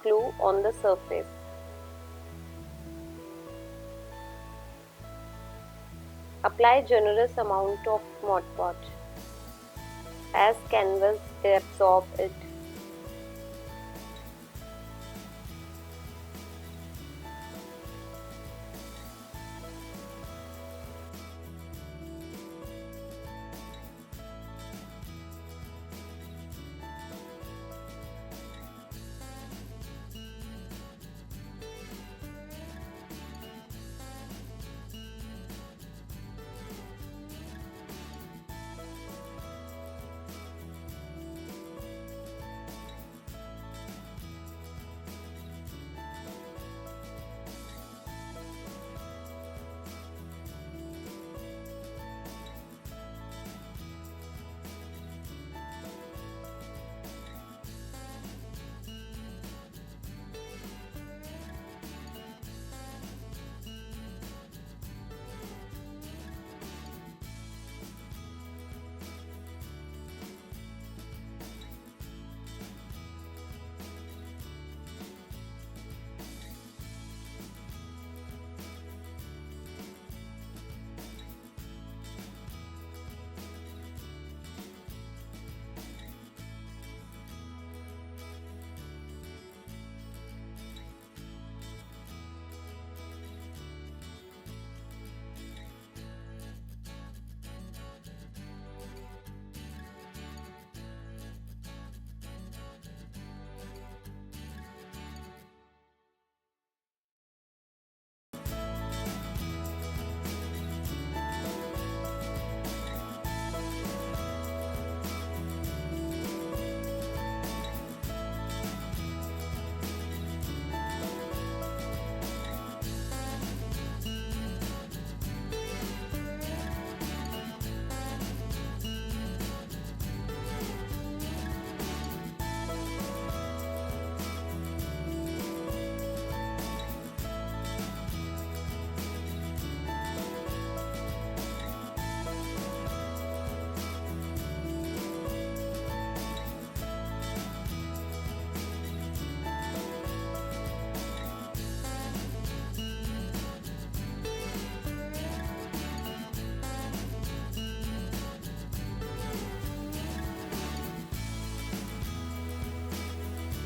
glue on the surface. Apply generous amount of Mod Podge as canvas absorb it.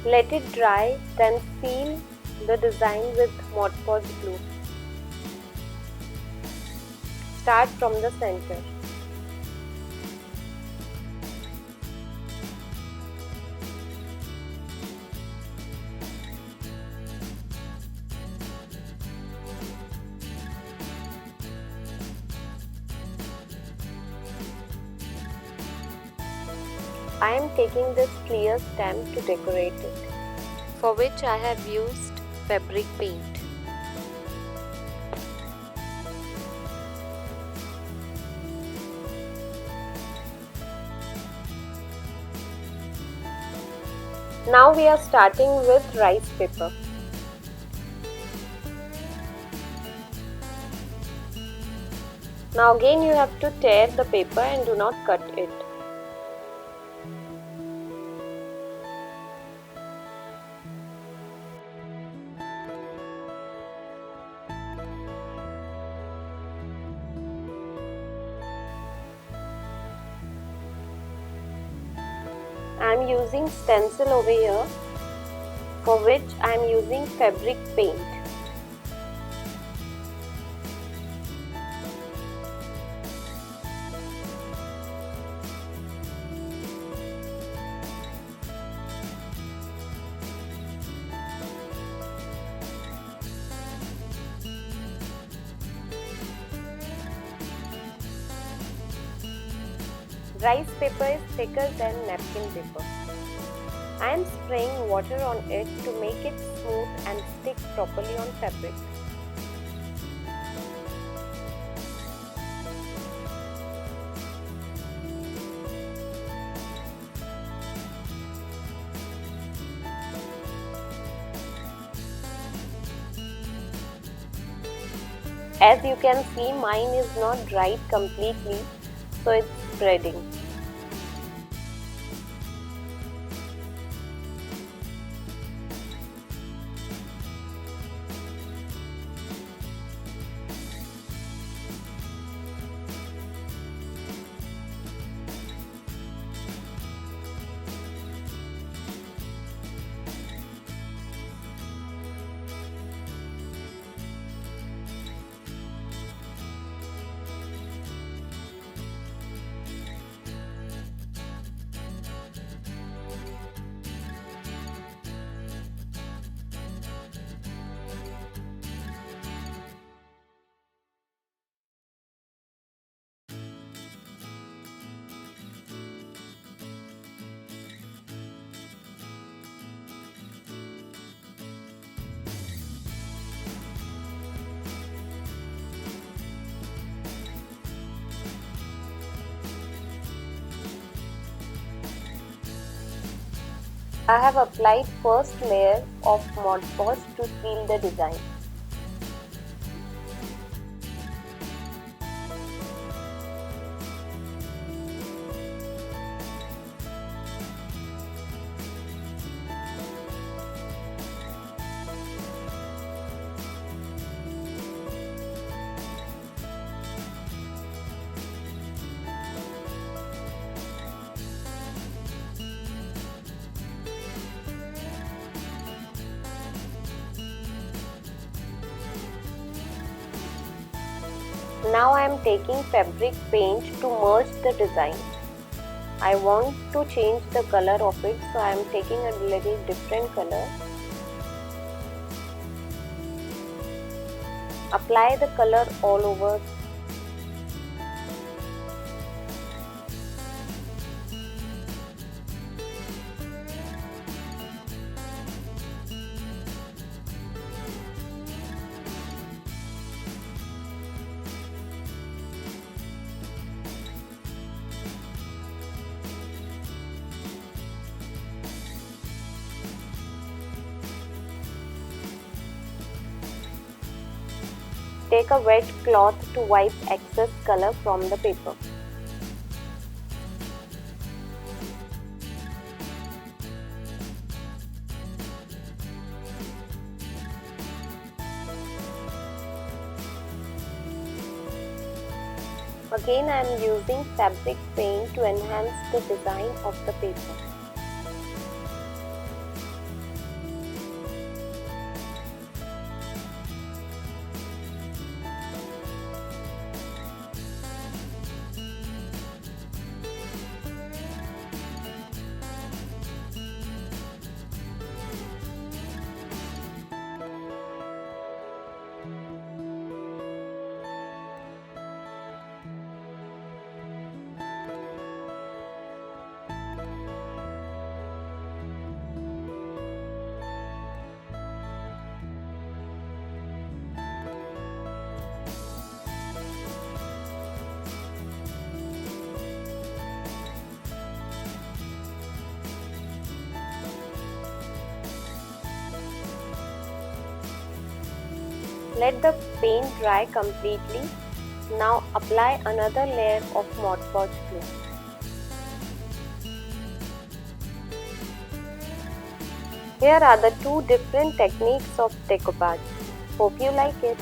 Let it dry, then seal the design with Mod Podge glue. Start from the center. I am taking this clear stem to decorate it, for which I have used fabric paint. Now we are starting with rice paper. Now again you have to tear the paper and do not cut it. I am using stencil over here, for which I am using fabric paint. Rice paper is thicker than napkin paper. I am spraying water on it to make it smooth and stick properly on fabric. As you can see, mine is not dried completely, so it's spreading. I have applied first layer of Mod Podge to seal the design. Now I am taking fabric paint to merge the design. I want to change the color of it, so I am taking a little different color. Apply the color all over. Take a wet cloth to wipe excess color from the paper. Again, I am using fabric paint to enhance the design of the paper. Let the paint dry completely. Now apply another layer of Mod Podge glue. Here are the two different techniques of decoupage. Hope you like it.